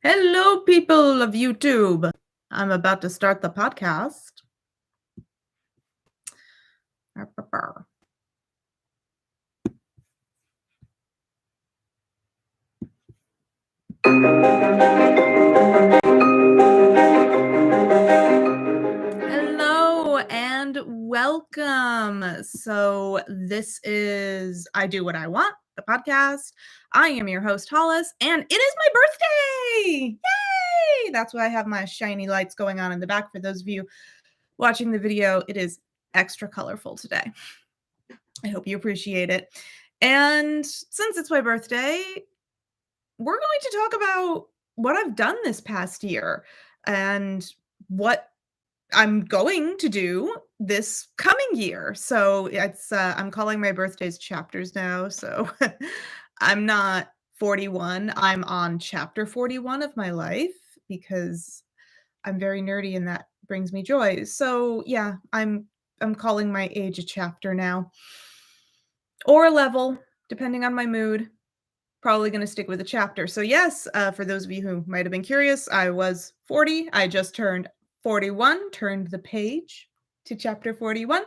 Hello, people of YouTube. I'm about to start the podcast. Hello and welcome. So, this is I Do What I Want, the podcast. I am your host, Hollis, and it is my birthday. Yay! That's why I have my shiny lights going on in the back. For those of you watching the video, it is extra colorful today. I hope you appreciate it. And since it's my birthday, we're going to talk about what I've done this past year and what I'm going to do this coming year. So it's I'm calling my birthdays chapters now. So I'm not 41. I'm on chapter 41 of my life because I'm very nerdy and that brings me joy. So yeah, I'm calling my age a chapter now or a level depending on my mood. Probably gonna stick with a chapter. So yes, for those of you who might have been curious, I was 40. I just turned 41, turned the page to chapter 41.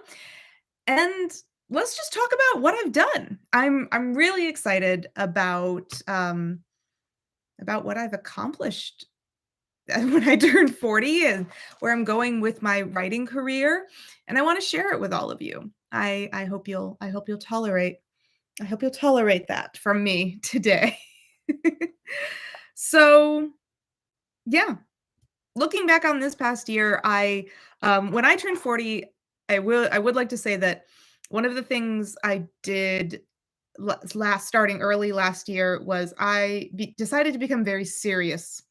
And let's just talk about what I've done. I'm really excited about what I've accomplished when I turned 40 and where I'm going with my writing career. And I want to share it with all of you. I hope you'll tolerate that from me today. So, yeah, looking back on this past year, when I turned 40, I would like to say that one of the things I did last starting early last year was decided to become very serious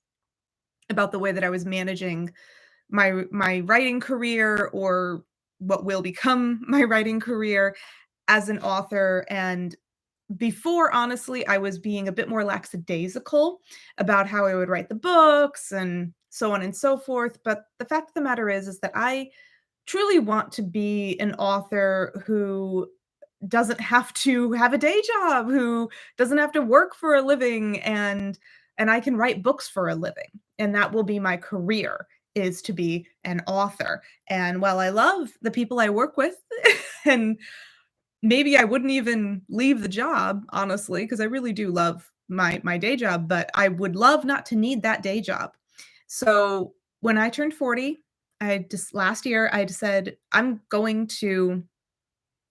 about the way that I was managing my writing career or what will become my writing career as an author. And before, honestly, I was being a bit more lackadaisical about how I would write the books and so on and so forth. But the fact of the matter is that I truly want to be an author who doesn't have to have a day job, who doesn't have to work for a living, and I can write books for a living. And that will be my career, is to be an author. And while I love the people I work with and maybe I wouldn't even leave the job, honestly, because I really do love my day job, but I would love not to need that day job. So, when I turned 40, I just last year, I said, "I'm going to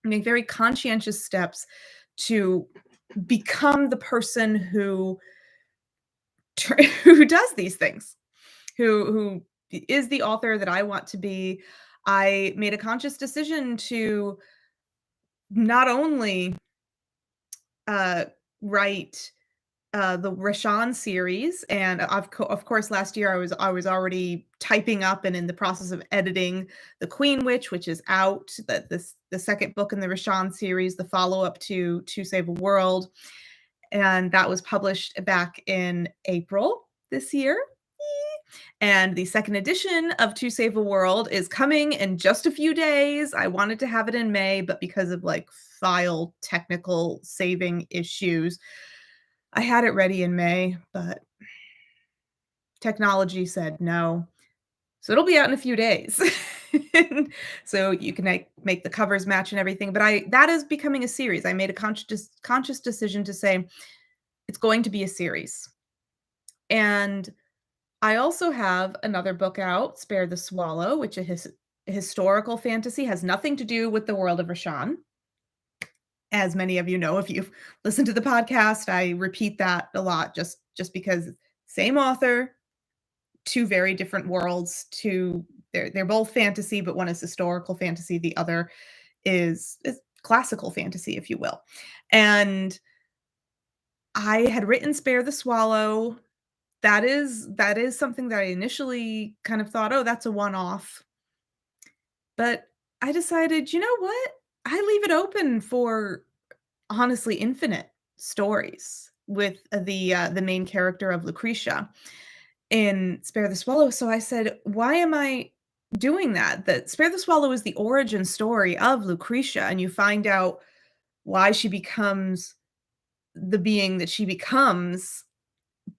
make very conscientious steps to become the person who who does these things, who is the author that I want to be." I made a conscious decision to not only uh, write the Rashan series, and of course, last year I was already typing up and in the process of editing the Queen Witch, which is out. The second book in the Rashan series, the follow up to Save a World, and that was published back in April this year. And the second edition of To Save a World is coming in just a few days. I wanted to have it in May, but because of like file technical saving issues, I had it ready in May, but technology said no. So it'll be out in a few days. So you can like make the covers match and everything. But I that is becoming a series. I made a conscious decision to say it's going to be a series. And I also have another book out, Spare the Swallow, which is historical fantasy, has nothing to do with the world of Rashan. As many of you know, if you've listened to the podcast, I repeat that a lot just because same author, two very different worlds, two they're both fantasy, but one is historical fantasy, the other is classical fantasy, if you will. And I had written Spare the Swallow. That is something that I initially kind of thought, "Oh, that's a one-off." But I decided, "You know what? I leave it open for honestly infinite stories with the main character of Lucretia in Spare the Swallow." So I said, "Why am I doing that?" That Spare the Swallow is the origin story of Lucretia, and you find out why she becomes the being that she becomes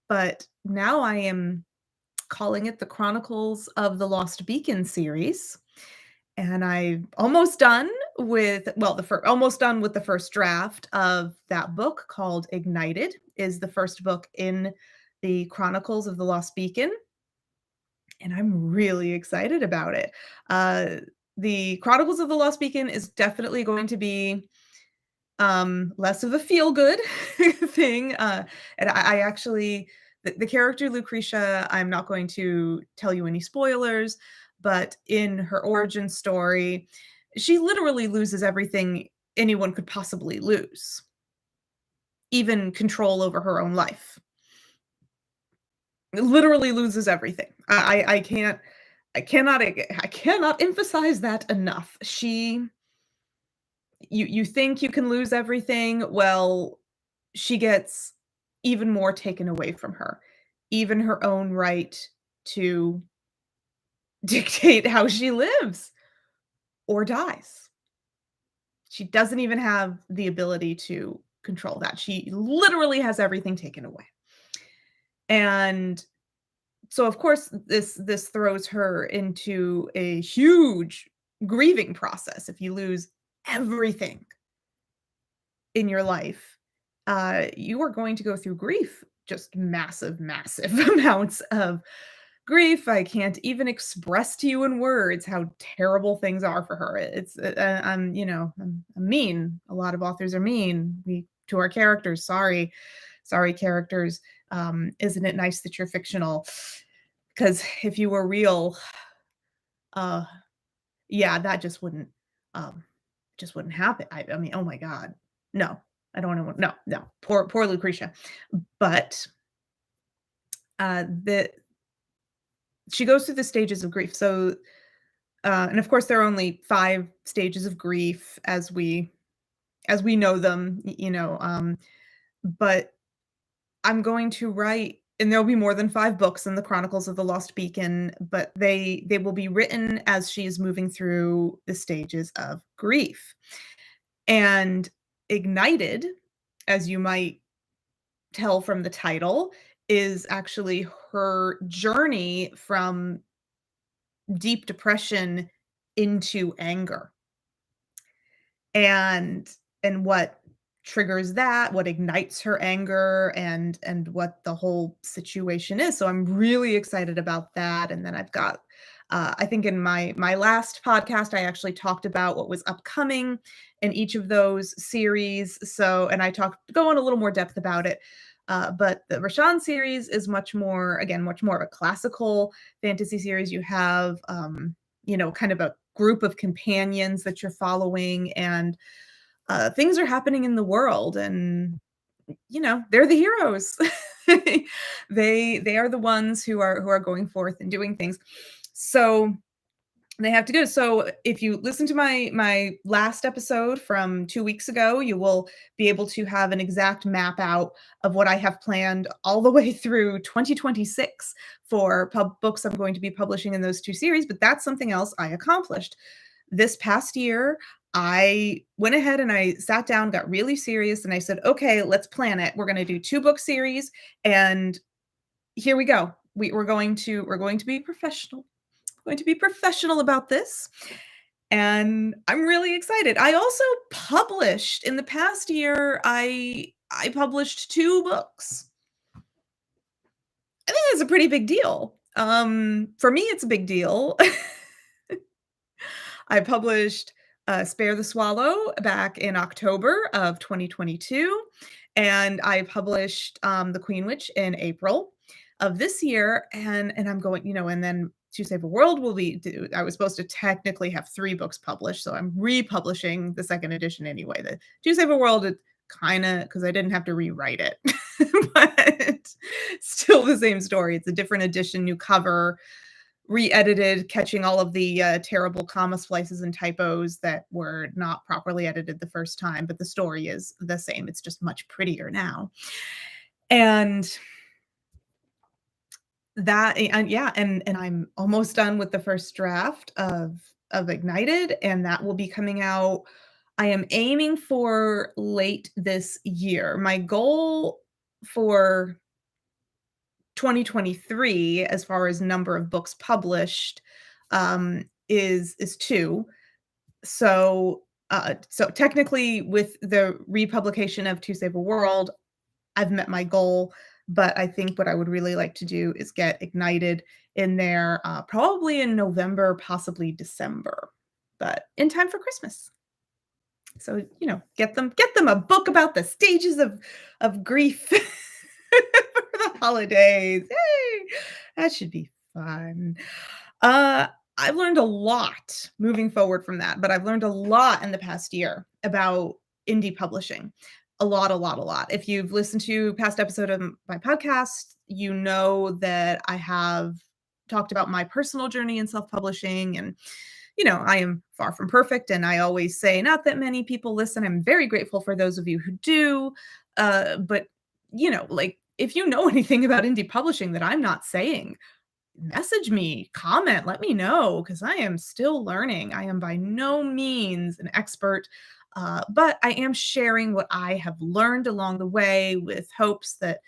but now I am calling it the Chronicles of the Lost Beacon series, and I'm almost done with well, almost done with the first draft of that book called Ignited, is the first book in the Chronicles of the Lost Beacon, and I'm really excited about it. Uh, the Chronicles of the Lost Beacon is definitely going to be less of a feel good thing, and I actually the character Lucretia, I'm not going to tell you any spoilers, but in her origin story, she literally loses everything anyone could possibly lose, even control over her own life. Literally loses everything. I cannot emphasize that enough. You think you can lose everything, well, she gets even more taken away from her, even her own right to dictate how she lives or dies. She doesn't even have the ability to control that. She literally has everything taken away. And so of course this throws her into a huge grieving process if you lose everything in your life, you are going to go through grief, just massive, massive amounts of grief. I can't even express to you in words how terrible things are for her. I'm, I'm mean. A lot of authors are mean. We to our characters. Sorry, sorry, characters. Isn't it nice that you're fictional? Because if you were real, uh, yeah, that um, just wouldn't happen. I mean, oh my god. No. I don't wanna no, no. Poor Lucretia. But, the she goes through the stages of grief. So, and of course, there are only 5 stages of grief as we know them, but I'm going to write and there'll be more than 5 books in the Chronicles of the Lost Beacon, but they will be written as she is moving through the stages of grief. And Ignited, as you might tell from the title, is actually her journey from deep depression into anger. And what triggers that, what ignites her anger, and what the whole situation is. So I'm really excited about that. And then I've got I think in my last podcast, I actually talked about what was upcoming in each of those series. So, and I talked go in a little more depth about it. But the Rashawn series is much more, again, much more of a classical fantasy series. You have, kind of a group of companions that you're following, and things are happening in the world, and they're the heroes. They are the ones who are going forth and doing things. So they have to go. So if you listen to my last episode from 2 weeks ago, you will be able to have an exact map out of what I have planned all the way through 2026 for books I'm going to be publishing in those two series. But that's something else I accomplished this past year. I went ahead and I sat down, got really serious, and I said, okay, let's plan it. We're going to do 2 book series, and here we go. We're going to be professional. Going to be professional about this, and I'm really excited. I also published in the past year. I published 2 books. I think that's a pretty big deal. For me, it's a big deal. I published Spare the Swallow back in October of 2022, and I published The Queen Witch in April of this year. And I'm going, and then To Save a World will be. I was supposed to technically have 3 books published, so I'm republishing the second edition anyway. The To Save a World, it kind of because I didn't have to rewrite it, but still the same story. It's a different edition, new cover, re-edited, catching all of the terrible comma splices and typos that were not properly edited the first time, but the story is the same. It's just much prettier now. And yeah, and I'm almost done with the first draft of Ignited, and that will be coming out. I am aiming for late this year. My goal for 2023, as far as number of books published, is 2. So technically, with the republication of To Save a World, I've met my goal, but I think what I would really like to do is get Ignited in there, probably in November, possibly December, but in time for Christmas. So, get them a book about the stages of grief for the holidays. Yay! That should be fun. Uh, I've learned a lot moving forward from that, but I've learned a lot in the past year about indie publishing. A lot, a lot, a lot. If you've listened to past episode of my podcast, you know that I have talked about my personal journey in self-publishing, and I am far from perfect, and I always say not that many people listen. I'm very grateful for those of you who do. But like, if you know anything about indie publishing that I'm not saying, message me, comment, let me know, because I am still learning. I am by no means an expert, but I am sharing what I have learned along the way, with hopes that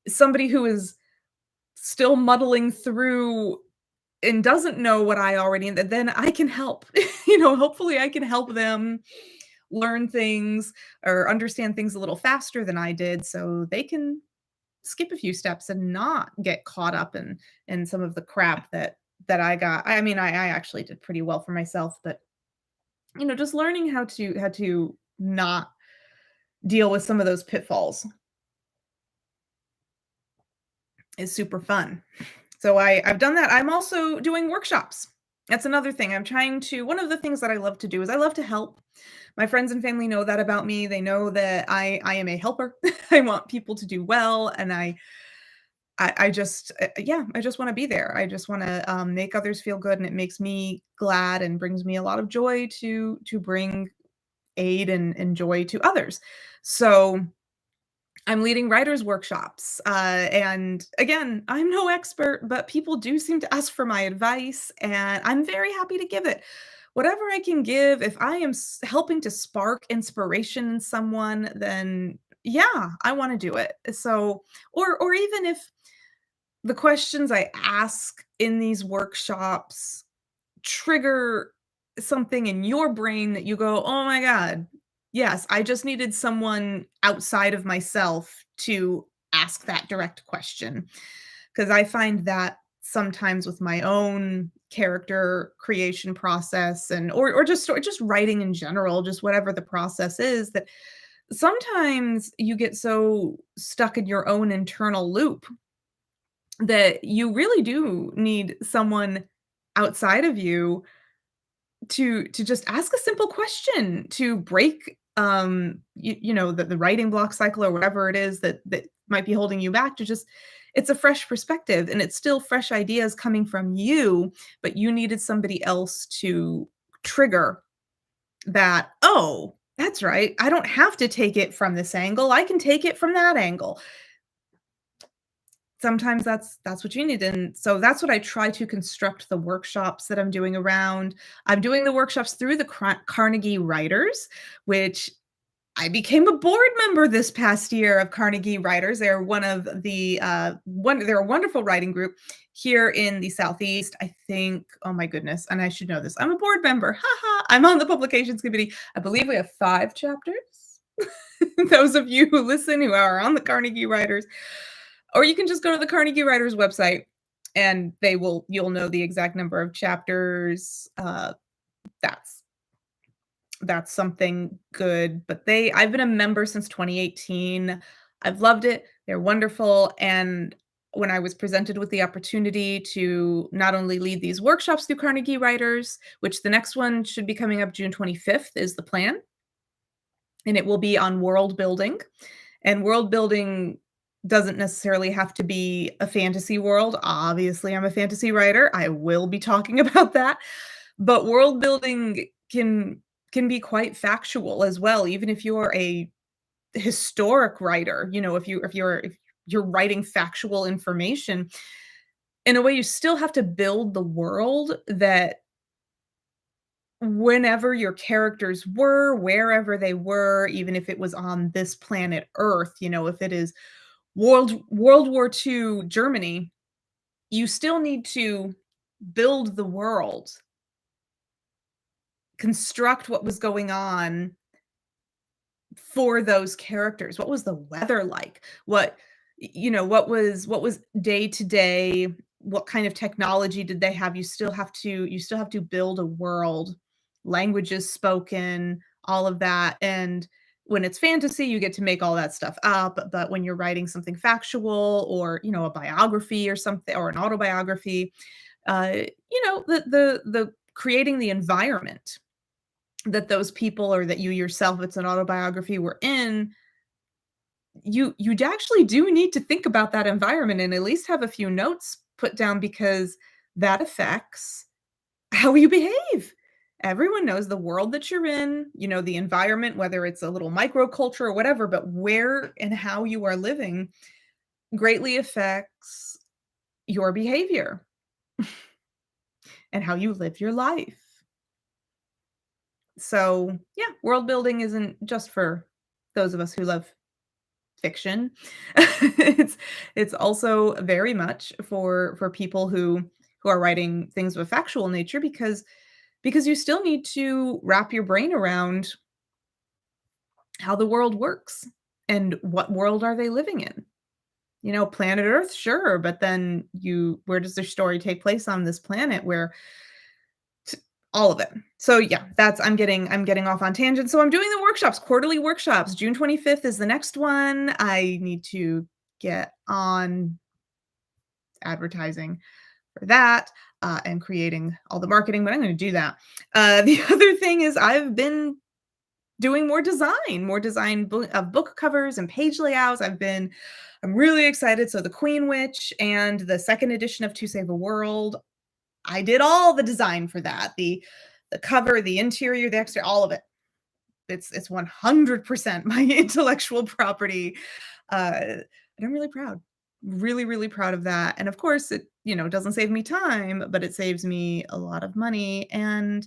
somebody who is still muddling through and doesn't know what I already, that then I can help. Hopefully I can help them learn things or understand things a little faster than I did, so they can skip a few steps and not get caught up in some of the crap that I got. I mean, I actually did pretty well for myself, but just learning how to not deal with some of those pitfalls is super fun. So I've done that. I'm also doing workshops. That's another thing. One of the things that I love to do is I love to help. My friends and family know that about me. They know that I am a helper. I want people to do well, and I just yeah, I just wanna be there. I just wanna, make others feel good, and it makes me glad and brings me a lot of joy to bring aid and joy to others. So, I'm leading writers' workshops, and again, I'm no expert, but people do seem to ask for my advice, and I'm very happy to give it. Whatever I can give, if I am helping to spark inspiration in someone, then yeah, I wanna do it. So, or even if the questions I ask in these workshops trigger something in your brain that you go, "Oh my god, yes, I just needed someone outside of myself to ask that direct question." Because I find that sometimes with my own character creation process, or just writing in general, just whatever the process is, that sometimes you get so stuck in your own internal loop that you really do need someone outside of you to just ask a simple question to break, the writing block cycle, or whatever it is that might be holding you back, to just it's a fresh perspective, and it's still fresh ideas coming from you, but you needed somebody else to trigger that, "Oh, that's right. I don't have to take it from this angle. I can take it from that angle." Sometimes that's what you need, and so that's what I try to construct the workshops that I'm doing around. I'm doing the workshops through the Carnegie Writers, which I became a board member this past year of Carnegie Writers. They're one of the, they're a wonderful writing group here in the Southeast. I think, oh my goodness, and I should know this. I'm a board member. Haha. I'm on the publications committee. I believe we have 5 chapters. Those of you who listen who are on the Carnegie Writers, or you can just go to the Carnegie Writers website, and you'll know the exact number of chapters. That's that's something good, but I've been a member since 2018. I've loved it. They're wonderful, and when I was presented with the opportunity to not only lead these workshops through Carnegie Writers, which the next one should be coming up June 25th is the plan, and it will be on world building. And world building doesn't necessarily have to be a fantasy world. Obviously, I'm a fantasy writer. I will be talking about that. But world building can be quite factual as well, even if you're a historic writer. If you're writing factual information, in a way you still have to build the world that whenever your characters were, wherever they were, even if it was on this planet Earth, if it is World War II Germany, you still need to build the world, construct what was going on for those characters. What was the weather like? What was day to day? What kind of technology did they have? You still have to build a world, languages spoken, all of that. And when it's fantasy, you get to make all that stuff up. But when you're writing something factual, or a biography or something, or an autobiography, the creating the environment that those people, or that you yourself, it's an autobiography, were in, you actually do need to think about that environment and at least have a few notes put down, because that affects how you behave. Everyone knows the world that you're in, the environment, whether it's a little microculture or whatever, but where and how you are living greatly affects your behavior and how you live your life. So, yeah, world building isn't just for those of us who love fiction. It's also very much for people who are writing things of a factual nature, because you still need to wrap your brain around how the world works and what world are they living in. Planet Earth, sure, but then you where does their story take place on this planet, where all of it. So yeah, that's I'm getting off on tangents. So I'm doing the workshops, quarterly workshops. June 25th is the next one. I need to get on advertising for that, and creating all the marketing, but I'm going to do that. The other thing is I've been doing more design of book covers and page layouts. I'm really excited. So the Queen Witch and the second edition of To Save a World, I did all the design for that. The cover, the interior, the exterior, all of it. It's 100% my intellectual property. And I'm really proud. Really, really proud of that. And of course, it doesn't save me time, but it saves me a lot of money. And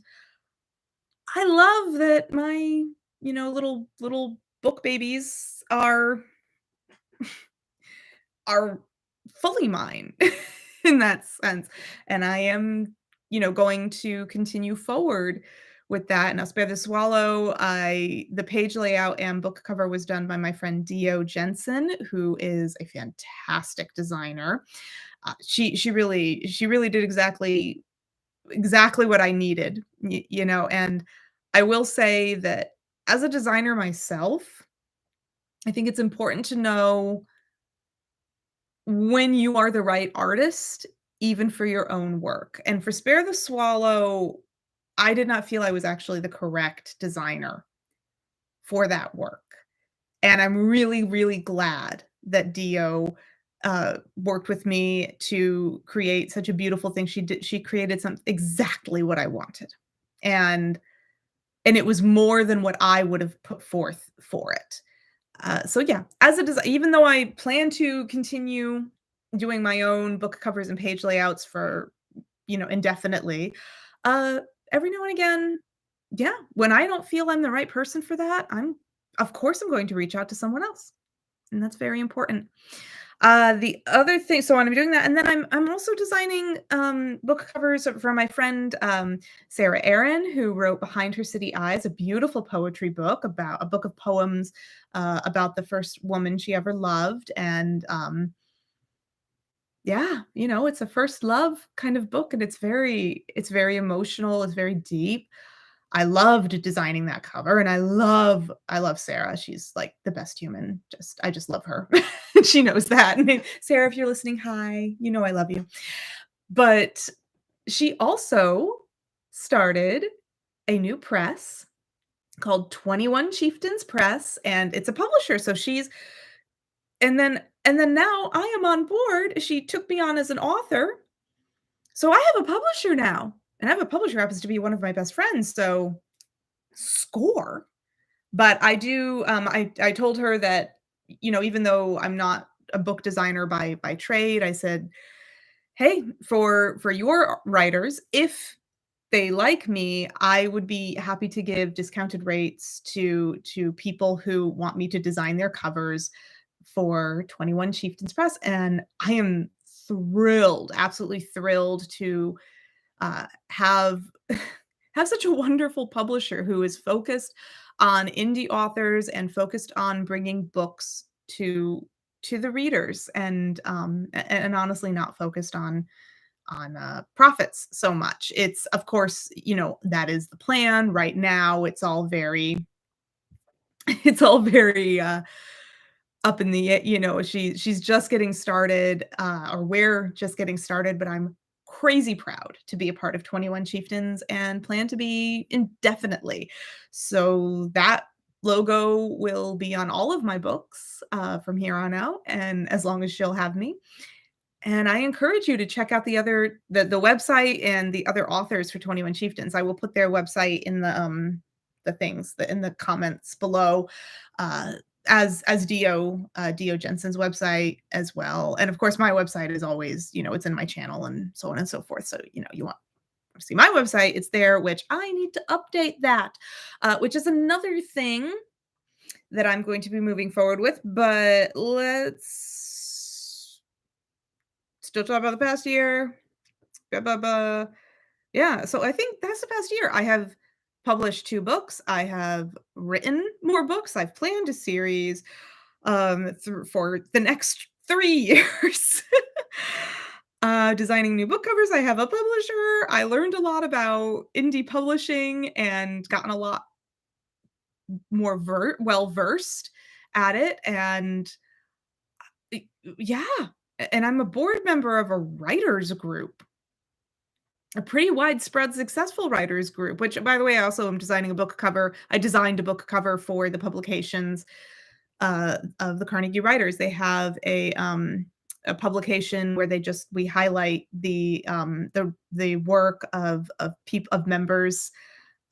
I love that my little book babies are fully mine in that sense. And I am going to continue forward with that. And I'll spare the swallow. The page layout and book cover was done by my friend Dio Jensen, who is a fantastic designer. She really did exactly what I needed. And I will say that as a designer myself, I think it's important to know when you are the right artist, even for your own work. And for Spare the Swallow, I did not feel I was actually the correct designer for that work. And I'm really, really glad that Dio worked with me to create such a beautiful thing. She created some exactly what I wanted. And and it was more than what I would have put forth for it. So yeah, as a design, even though I plan to continue doing my own book covers and page layouts for, indefinitely, uh, every now and again, yeah, when I don't feel I'm the right person for that, of course I'm going to reach out to someone else. And that's very important. The other thing, so I'm doing that, and then I'm also designing book covers for my friend Sarah Aaron, who wrote Behind Her City Eyes, a beautiful poetry book, about a book of poems about the first woman she ever loved. And yeah, it's a first love kind of book, and it's very emotional, it's very deep. I loved designing that cover, and I love Sarah. She's, like, the best human. I just love her. She knows that. And Sarah, if you're listening, hi. You know I love you. But she also started a new press called 21 Chieftains Press, and it's a publisher. So she's and then now I am on board. She took me on as an author. So I have a publisher now, and I have a publisher who happens to be one of my best friends. So score. But I told her that, even though I'm not a book designer by trade, I said, "Hey, for your writers, if they like me, I would be happy to give discounted rates to people who want me to design their covers for 21 Chieftains Press, and I am thrilled, absolutely thrilled to have have such a wonderful publisher who is focused on indie authors and focused on bringing books to the readers, and honestly not focused on profits so much. It's, of course, that is the plan right now. It's all very it's all very up in the she's just getting started, or we're just getting started, but I'm crazy proud to be a part of 21 Chieftains and plan to be indefinitely. So that logo will be on all of my books, from here on out, and as long as she'll have me. And I encourage you to check out the website and the other authors for 21 Chieftains. I will put their website in in the comments below, uh, as Dio Jensen's website as well. And of course, my website is always, it's in my channel and so on and so forth. So, you want to see my website, it's there, which I need to update that, which is another thing that I'm going to be moving forward with. But let's still talk about the past year. Ba, ba, ba. Yeah, so I think that's the past year. I have published 2 books. I have written more books. I've planned a series for the next 3 years. Designing new book covers. I have a publisher. I learned a lot about indie publishing and gotten a lot more well versed at it. And yeah, and I'm a board member of a writers group, a pretty widespread successful writers group, which, by the way, I also am designing a book cover. I designed a book cover for the publications, of the Carnegie Writers. They have a publication where we highlight the work of members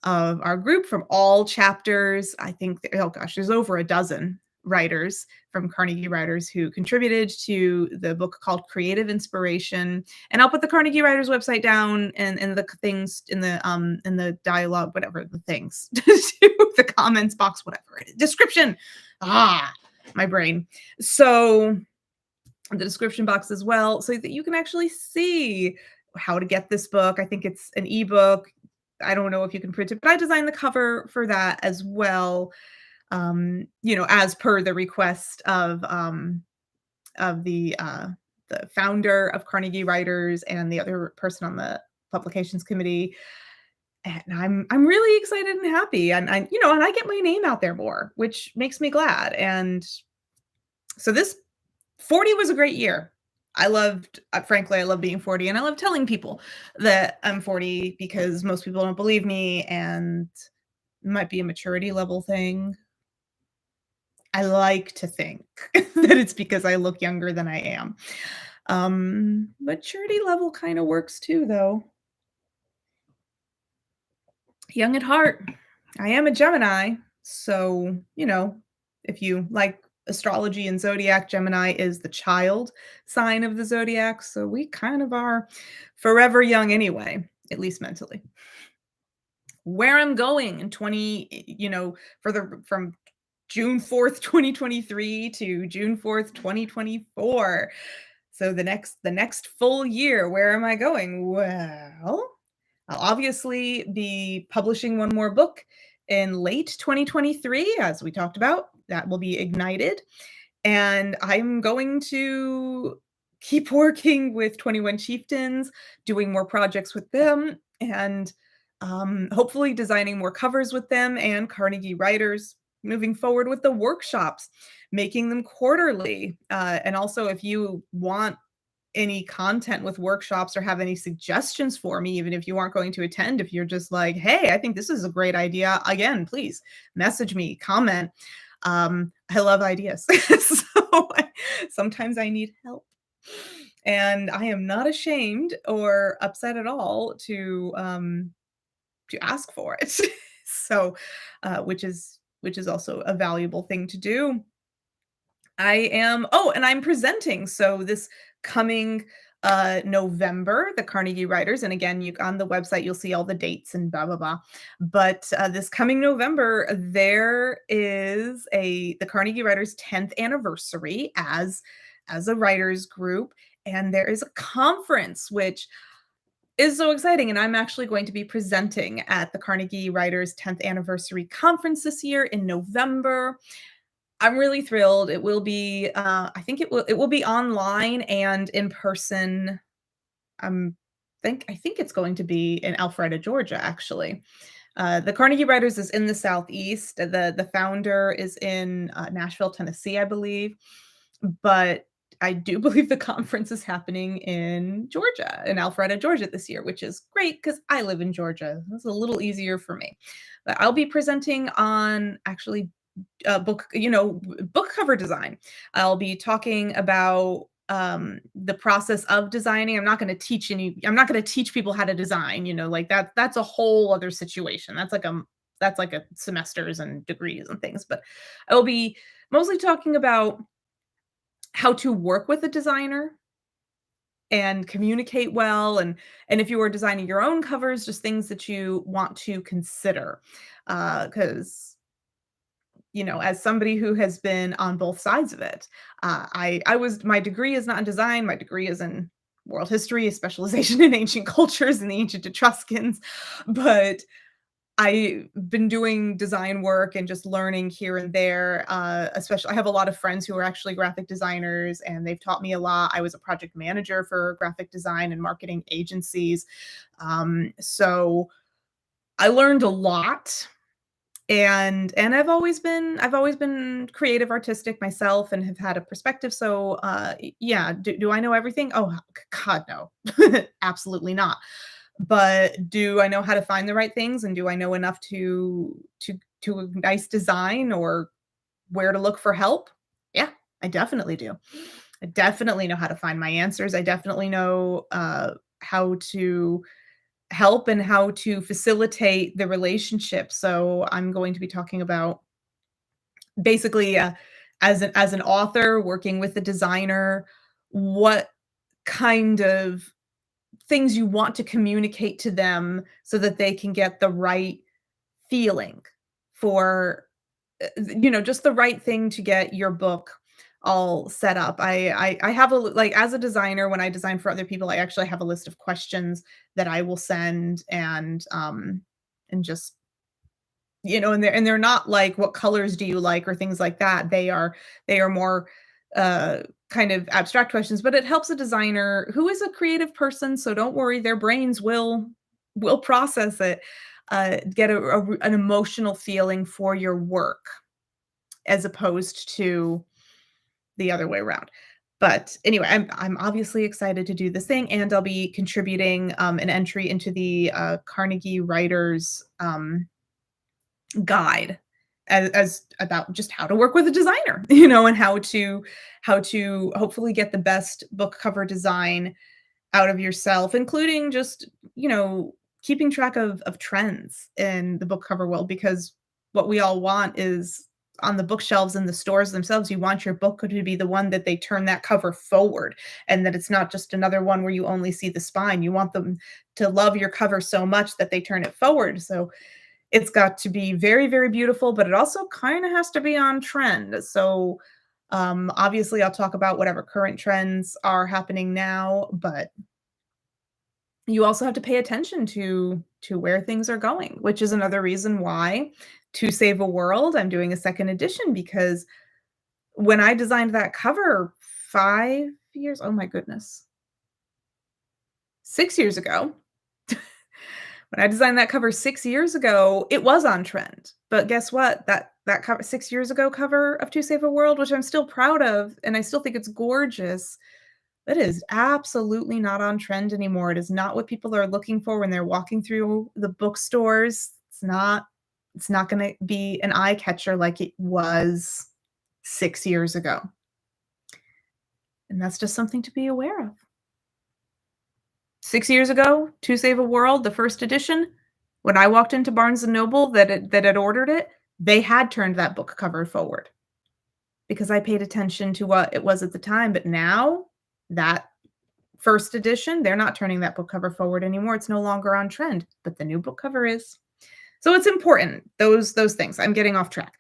of our group from all chapters. I think, oh gosh, there's over a dozen writers from Carnegie Writers who contributed to the book called Creative Inspiration. And I'll put the Carnegie Writers website down and the things in the dialogue, whatever the things, the comments box, whatever description. My brain. So the description box as well, so that you can actually see how to get this book. I think it's an ebook. I don't know if you can print it, but I designed the cover for that as well. As per the request of the founder of Carnegie Writers and the other person on the publications committee. And I'm really excited and happy, and I get my name out there more, which makes me glad. And so this 40 was a great year. Frankly, I love being 40, and I love telling people that I'm 40 because most people don't believe me, and it might be a maturity level thing. I like to think that it's because I look younger than I am. Maturity level kind of works too, though. Young at heart. I am a Gemini, so, if you like astrology and zodiac, Gemini is the child sign of the zodiac, so we kind of are forever young anyway, at least mentally. Where I'm going in 20, from June 4th, 2023 to June 4th, 2024. So the next full year, where am I going? Well, I'll obviously be publishing one more book in late 2023, as we talked about. That will be Ignited. And I'm going to keep working with 21 Chieftains, doing more projects with them, and hopefully designing more covers with them and Carnegie Writers, moving forward with the workshops, making them quarterly. And also, if you want any content with workshops or have any suggestions for me, even if you aren't going to attend, if you're just like, hey, I think this is a great idea, again, please message me, comment. I love ideas. So sometimes I need help. And I am not ashamed or upset at all to ask for it. So, which is also a valuable thing to do. And I'm presenting. So this coming November, the Carnegie Writers, and again, you on the website, you'll see all the dates and blah, blah, blah. But, this coming November, there is the Carnegie Writers' 10th anniversary as a writers group, and there is a conference, which is so exciting, and I'm actually going to be presenting at the Carnegie Writers' 10th anniversary conference this year in November. I'm really thrilled. It will be, I think it will be online and in person. I think it's going to be in Alpharetta, Georgia, actually. The Carnegie Writers is in the Southeast. The founder is in, Nashville, Tennessee, I believe, but I do believe the conference is happening in Georgia, in Alpharetta, Georgia this year, which is great because I live in Georgia. It's a little easier for me. But I'll be presenting on actually book cover design. I'll be talking about the process of designing. I'm not going to teach people how to design, like that's a whole other situation. That's like a semesters and degrees and things, but I will be mostly talking about how to work with a designer and communicate well, and if you are designing your own covers, just things that you want to consider. Cuz as somebody who has been on both sides of it, I was my degree is not in design. My degree is in world history, a specialization in ancient cultures and the ancient Etruscans. But I've been doing design work and just learning here and there. Especially, I have a lot of friends who are actually graphic designers, and they've taught me a lot. I was a project manager for graphic design and marketing agencies, so I learned a lot, and I've always been creative, artistic myself, and have had a perspective. So, yeah, do I know everything? Oh, God, no, absolutely not. But do I know how to find the right things, and do I know enough to a nice design, or where to look for help? Yeah, I definitely do. I definitely know how to find my answers. I definitely know how to help and how to facilitate the relationship. So I'm going to be talking about basically, as an author working with a designer, what kind of things you want to communicate to them so that they can get the right feeling for, just the right thing to get your book all set up. I have like, as a designer, when I design for other people, I actually have a list of questions that I will send, and just, and they're not like, what colors do you like, or things like that. They are more kind of abstract questions, but it helps a designer who is a creative person, so don't worry, their brains will process it, get an emotional feeling for your work, as opposed to the other way around. But anyway, I'm obviously excited to do this thing, and I'll be contributing an entry into the Carnegie Writers guide, as about just how to work with a designer, and how to hopefully get the best book cover design out of yourself, including just, keeping track of trends in the book cover world, because what we all want is, on the bookshelves in the stores themselves, you want your book to be the one that they turn that cover forward, and that it's not just another one where you only see the spine. You want them to love your cover so much that they turn it forward. So it's got to be very, very beautiful, but it also kinda has to be on trend. So, obviously, I'll talk about whatever current trends are happening now, but you also have to pay attention to where things are going, which is another reason why, To Save a World, I'm doing a 2nd edition, because when I designed that cover 5 years, oh my goodness, 6 years ago. When I designed that cover 6 years ago, it was on trend, but guess what? That cover 6 years ago cover of To Save a World, which I'm still proud of, and I still think it's gorgeous, that is absolutely not on trend anymore. It is not what people are looking for when they're walking through the bookstores. It's not gonna be an eye catcher like it was 6 years ago, and that's just something to be aware of. 6 years ago, To Save a World, the 1st edition, when I walked into Barnes& and Noble that had ordered it, they had turned that book cover forward, because I paid attention to what it was at the time, but now that first edition, they're not turning that book cover forward anymore. It's no longer on trend, but the new book cover is. So it's important. Those things. I'm getting off track.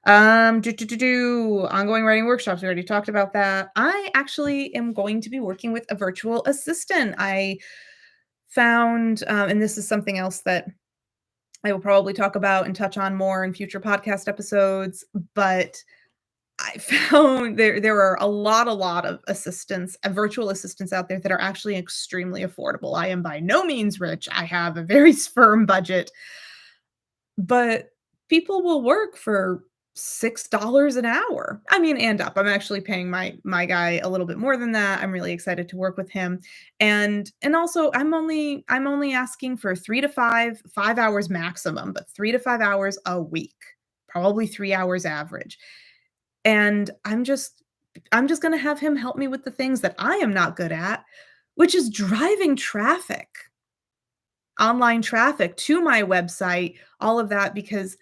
Ongoing writing workshops. We already talked about that. I actually am going to be working with a virtual assistant. I found, and this is something else that I will probably talk about and touch on more in future podcast episodes, but I found there are a lot of assistants, virtual assistants out there that are actually extremely affordable. I am by no means rich. I have a very firm budget, but people will work for $6 an hour. I mean, and up. I'm actually paying my guy a little bit more than that. I'm really excited to work with him. And also I'm only asking for 3 to 5 hours maximum, but 3 to 5 hours a week. Probably 3 hours average. And I'm just gonna have him help me with the things that I am not good at, which is driving traffic, online traffic to my website, all of that, because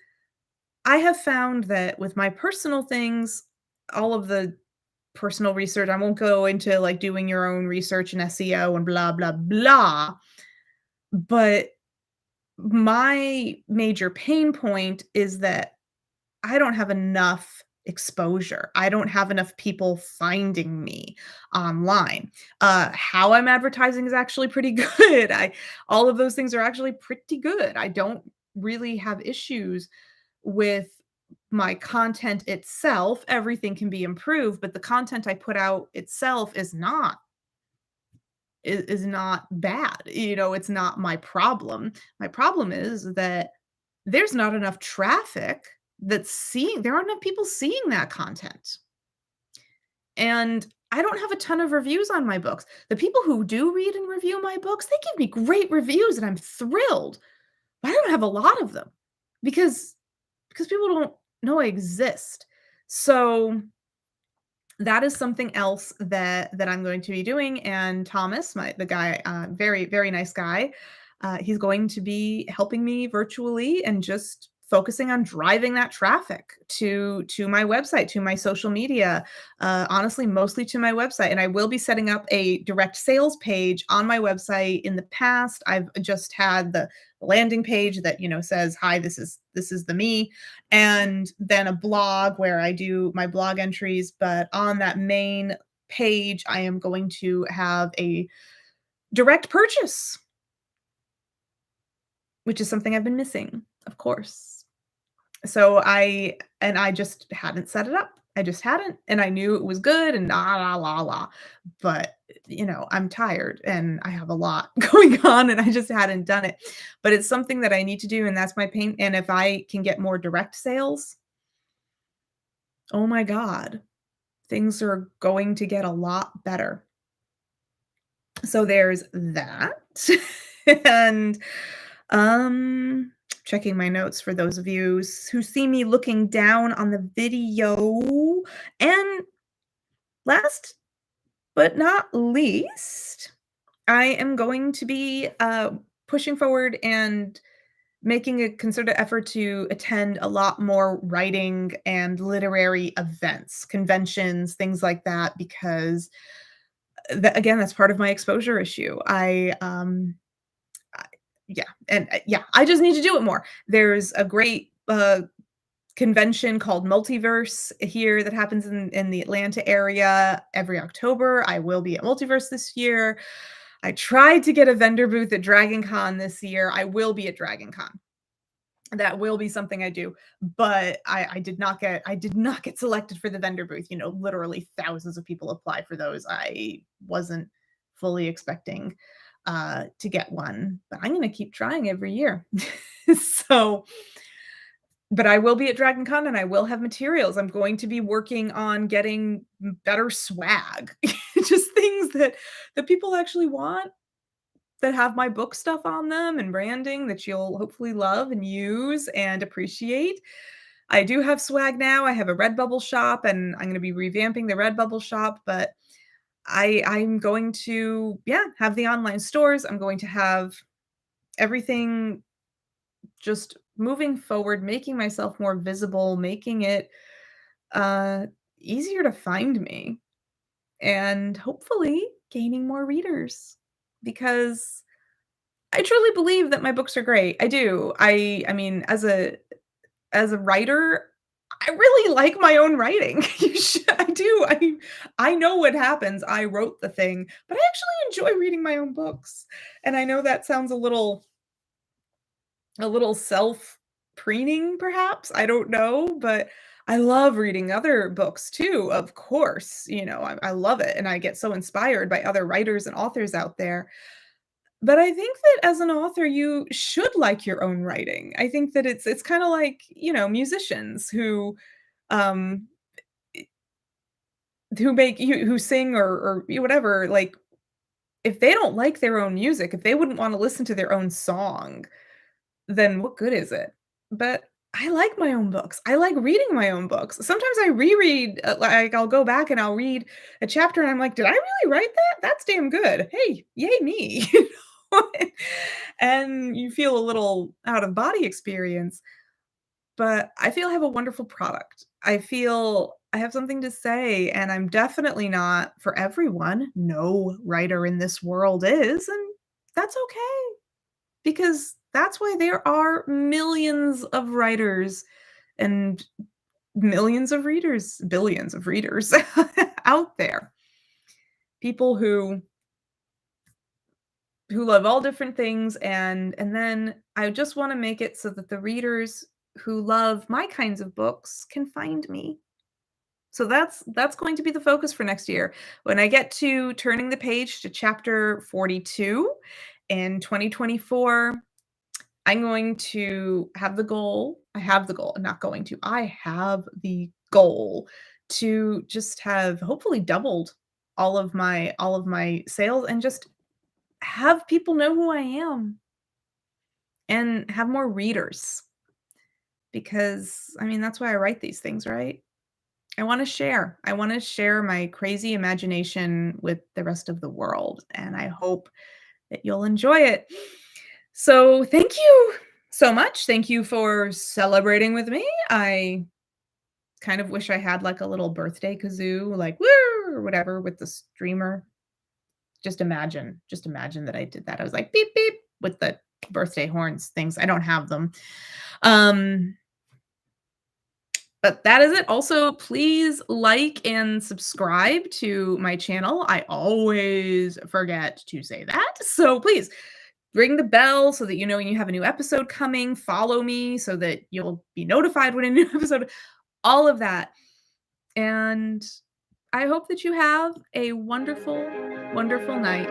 I have found that with my personal things, all of the personal research, I won't go into like doing your own research and SEO and blah, blah, blah. But my major pain point is that I don't have enough exposure. I don't have enough people finding me online. How I'm advertising is actually pretty good. I All of those things are actually pretty good. I don't really have issues with my content itself. Everything can be improved, but the content I put out itself is not bad. It's not my problem. My problem is that there's not enough traffic there aren't enough people seeing that content. And I don't have a ton of reviews on my books. The people who do read and review my books, they give me great reviews and I'm thrilled. But I don't have a lot of them because people don't know I exist. So that is something else that I'm going to be doing. And Thomas, the guy, very very nice guy, he's going to be helping me virtually and just focusing on driving that traffic to my website, to my social media. Honestly, mostly to my website. And I will be setting up a direct sales page on my website. In the past, I've just had the landing page that says, "Hi, this is the me," and then a blog where I do my blog entries. But on that main page, I am going to have a direct purchase, which is something I've been missing, of course. I just hadn't set it up. I just hadn't, and I knew it was good and la la la la. But I'm tired and I have a lot going on and I just hadn't done it. But it's something that I need to do, and that's my pain. And if I can get more direct sales, oh my God, things are going to get a lot better. So there's that. And checking my notes for those of you who see me looking down on the video. And last but not least, I am going to be pushing forward and making a concerted effort to attend a lot more writing and literary events, conventions, things like that, because again, that's part of my exposure issue. Yeah, and yeah, I just need to do it more. There's a great convention called Multiverse here that happens in the Atlanta area every October. I will be at Multiverse this year. I tried to get a vendor booth at Dragon Con this year. I will be at Dragon Con. That will be something I do, but I did not get selected for the vendor booth. Literally thousands of people apply for those. I wasn't fully expecting to get one, but I'm gonna keep trying every year. So, but I will be at Dragon Con and I will have materials. I'm going to be working on getting better swag, just things that people actually want, that have my book stuff on them and branding that you'll hopefully love and use and appreciate. I do have swag now. I have a Redbubble shop and I'm going to be revamping the Redbubble shop, but I'm going to, yeah, have the online stores. I'm going to have everything just moving forward, making myself more visible, making it uh easier to find me, and hopefully gaining more readers because I truly believe that my books are great. I do. I mean, as a writer, I really like my own writing. I do. I know what happens. I wrote the thing, but I actually enjoy reading my own books. And I know that sounds a little self-preening perhaps, I don't know, but I love reading other books too, of course, I love it, and I get so inspired by other writers and authors out there. But I think that as an author, you should like your own writing. I think that it's kinda like, musicians um, who sing or whatever, like, if they don't like their own music, if they wouldn't wanna listen to their own song, then what good is it? But I like my own books. I like reading my own books. Sometimes I reread, like, I'll go back and I'll read a chapter and I'm like, "Did I really write that? That's damn good. Hey, yay me." You know? And you feel a little out of body experience, but I feel I have a wonderful product. I feel I have something to say, and I'm definitely not for everyone. No writer in this world is, and that's okay. Because that's why there are millions of writers and millions of readers, billions of readers out there. People who love all different things and then I just want to make it so that the readers who love my kinds of books can find me. So that's going to be the focus for next year. When I get to turning the page to chapter 42 in 2024, I'm going to have the goal I have the goal, I'm not going to, I have the goal to just have hopefully doubled all of my sales and just have people know who I am and have more readers because, I mean, that's why I write these things, right? I wanna share. I wanna share my crazy imagination with the rest of the world, and I hope that you'll enjoy it. So, thank you so much. Thank you for celebrating with me. I kind of wish I had, like, a little birthday kazoo, like, "Woo!" or whatever with the streamer. Just imagine that I did that. I was like, "Beep, beep," with the birthday horns things. I don't have them. Um, but that is it. Also, please like and subscribe to my channel. I always forget to say that. So, please ring the bell so that you know when you have a new episode coming. Follow me so that you'll be notified when a new episode, all of that. And I hope that you have a wonderful, wonderful night.